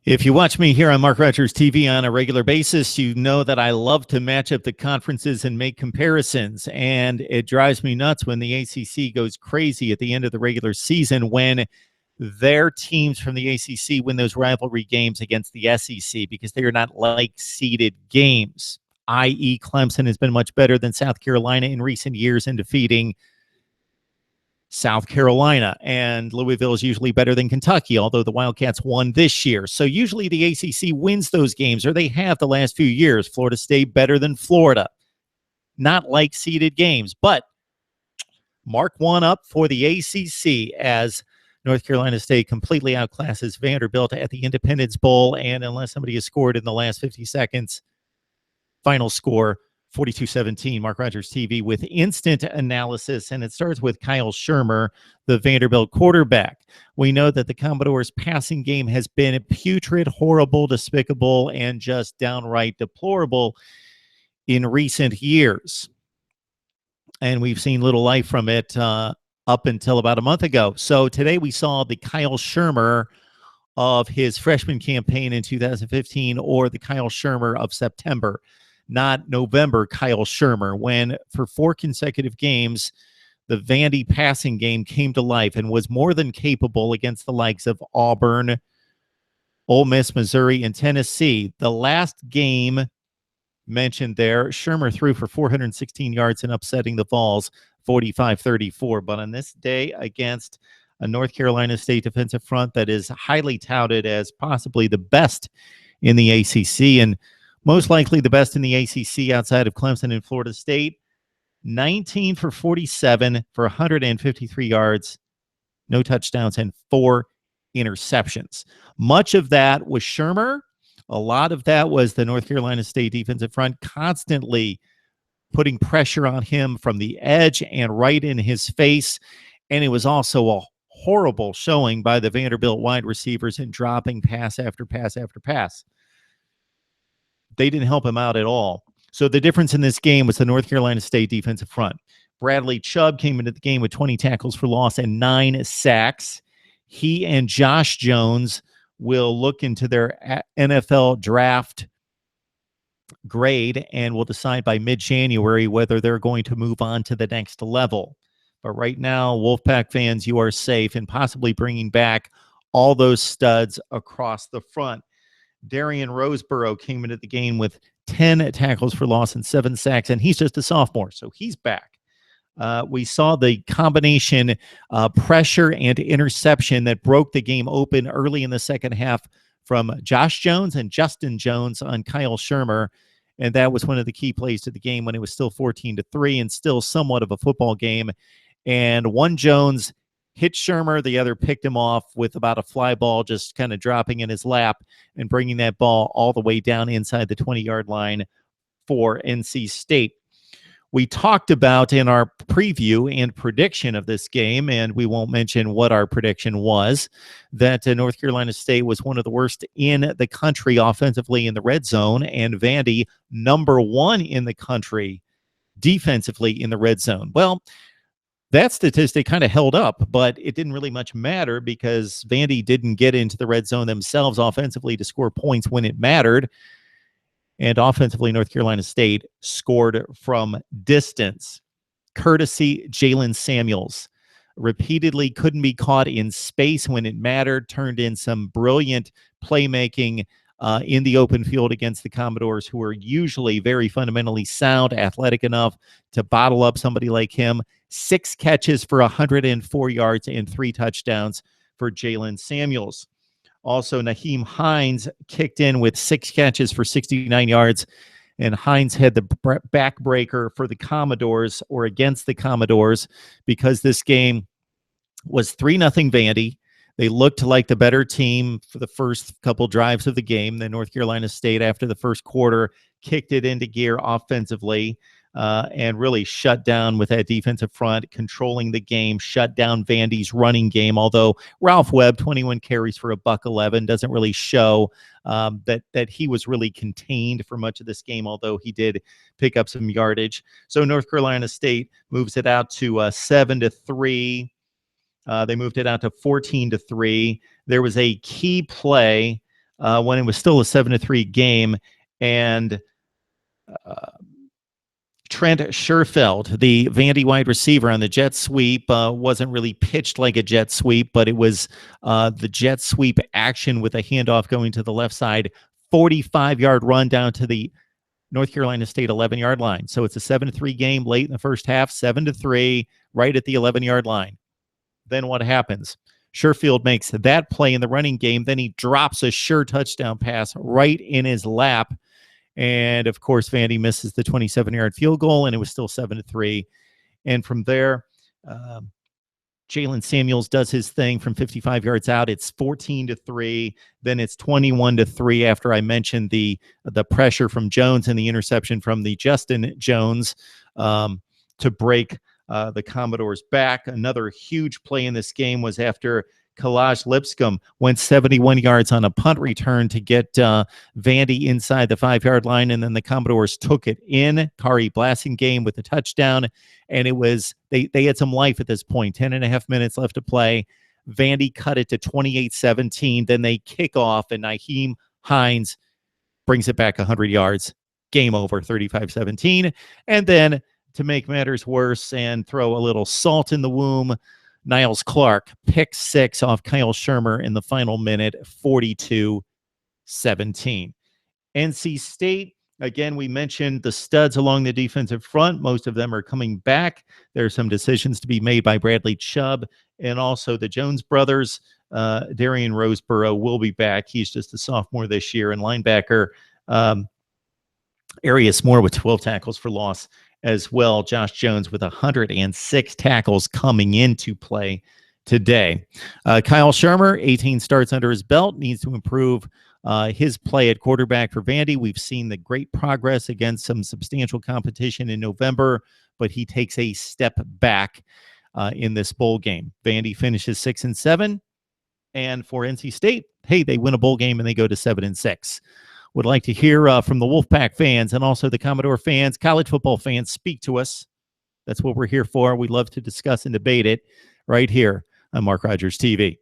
If you watch me here on Mark Rogers TV on a regular basis, you know that I love to match up the conferences and make comparisons. And it drives me nuts when the ACC goes crazy at the end of the regular season when their teams from the ACC win those rivalry games against the SEC because they are not like-seeded games, i.e. Clemson has been much better than South Carolina in recent years in defeating South Carolina, and Louisville is usually better than Kentucky, although the Wildcats won this year. So usually the ACC wins those games, or they have the last few years. Florida State better than Florida. Not like seeded games, but mark one up for the ACC as North Carolina State completely outclasses Vanderbilt at the Independence Bowl, and unless somebody has scored in the last 50 seconds, final score 42-17, Mark Rogers TV with instant analysis, and it starts with Kyle Shermer, the Vanderbilt quarterback. We know that the Commodores' passing game has been putrid, horrible, despicable, and just downright deplorable in recent years. And we've seen little life from it up until about a month ago. So today we saw the Kyle Shermer of his freshman campaign in 2015, or the Kyle Shermer of September, not November Kyle Shermer, when for 4 consecutive games, the Vandy passing game came to life and was more than capable against the likes of Auburn, Ole Miss, Missouri, and Tennessee. The last game mentioned there, Shermer threw for 416 yards and upsetting the Vols 45-34. But on this day against a North Carolina State defensive front that is highly touted as possibly the best in the ACC, and most likely the best in the ACC outside of Clemson and Florida State, 19 for 47 for 153 yards, no touchdowns, and 4 interceptions. Much of that was Shermer. A lot of that was the North Carolina State defensive front constantly putting pressure on him from the edge and right in his face. And it was also a horrible showing by the Vanderbilt wide receivers in dropping pass after pass after pass. They didn't help him out at all. So the difference in this game was the North Carolina State defensive front. Bradley Chubb came into the game with 20 tackles for loss and 9 sacks. He and Josh Jones will look into their NFL draft grade and will decide by mid-January whether they're going to move on to the next level. But right now, Wolfpack fans, you are safe in possibly bringing back all those studs across the front. Darian Roseborough came into the game with 10 tackles for loss and 7 sacks, and he's just a sophomore, so he's back. We saw the combination pressure and interception that broke the game open early in the second half from Josh Jones and Justin Jones on Kyle Shermer, and that was one of the key plays to the game when it was still 14-3 and still somewhat of a football game. And one Jones hit Shermer, the other picked him off with about a fly ball just kind of dropping in his lap and bringing that ball all the way down inside the 20-yard line for NC State. We talked about in our preview and prediction of this game, and we won't mention what our prediction was, that North Carolina State was one of the worst in the country offensively in the red zone, and Vandy number 1 in the country defensively in the red zone. Well, that statistic kind of held up, but it didn't really much matter because Vandy didn't get into the red zone themselves offensively to score points when it mattered. And offensively, North Carolina State scored from distance. Courtesy Jalen Samuels. Repeatedly couldn't be caught in space when it mattered, turned in some brilliant playmaking in the open field against the Commodores, who are usually very fundamentally sound, athletic enough to bottle up somebody like him. 6 catches for 104 yards and 3 touchdowns for Jalen Samuels. Also, Naheem Hines kicked in with 6 catches for 69 yards, and Hines had the backbreaker for the Commodores, or against the Commodores, because this game was 3-0 Vandy. They looked like the better team for the first couple drives of the game. Then North Carolina State, after the first quarter, kicked it into gear offensively and really shut down with that defensive front, controlling the game, shut down Vandy's running game, although Ralph Webb, 21 carries for $111, doesn't really show that he was really contained for much of this game, although he did pick up some yardage. So North Carolina State moves it out to 7-3. They moved it out to 14-3. There was a key play when it was still a 7-3 game, and Trent Sherfeld, the Vandy wide receiver on the jet sweep, wasn't really pitched like a jet sweep, but it was the jet sweep action with a handoff going to the left side, 45-yard run down to the North Carolina State 11-yard line. So it's a 7-3 game late in the first half, 7-3, right at the 11-yard line. Then what happens? Sherfield makes that play in the running game. Then he drops a sure touchdown pass right in his lap. And of course, Vandy misses the 27-yard field goal, and it was still 7-3. And from there, Jalen Samuels does his thing from 55 yards out. It's 14-3. Then it's 21-3 after I mentioned the pressure from Jones and the interception from the Justin Jones to break the Commodores back. Another huge play in this game was after Kalaj Lipscomb went 71 yards on a punt return to get Vandy inside the 5-yard line, and then the Commodores took it in. Kari Blasingame with the touchdown, and it was they had some life at this point. 10.5 minutes left to play. Vandy cut it to 28-17. Then they kick off, and Nyheim Hines brings it back 100 yards. Game over, 35-17. And then to make matters worse and throw a little salt in the womb, Niles Clark, pick 6 off Kyle Shermer in the final minute, 42-17. NC State, again, we mentioned the studs along the defensive front. Most of them are coming back. There are some decisions to be made by Bradley Chubb and also the Jones brothers. Darian Roseborough will be back. He's just a sophomore this year. And linebacker Arius Moore with 12 tackles for loss as well. Josh Jones with 106 tackles coming into play today. Kyle Shermer, 18 starts under his belt, needs to improve his play at quarterback for Vandy. We've seen the great progress against some substantial competition in November, but he takes a step back in this bowl game. Vandy finishes 6-7, and for NC State, hey, they win a bowl game and they go to 7-6. Would like to hear from the Wolfpack fans and also the Commodore fans, college football fans. Speak to us. That's what we're here for. We love to discuss and debate it right here on Mark Rogers TV.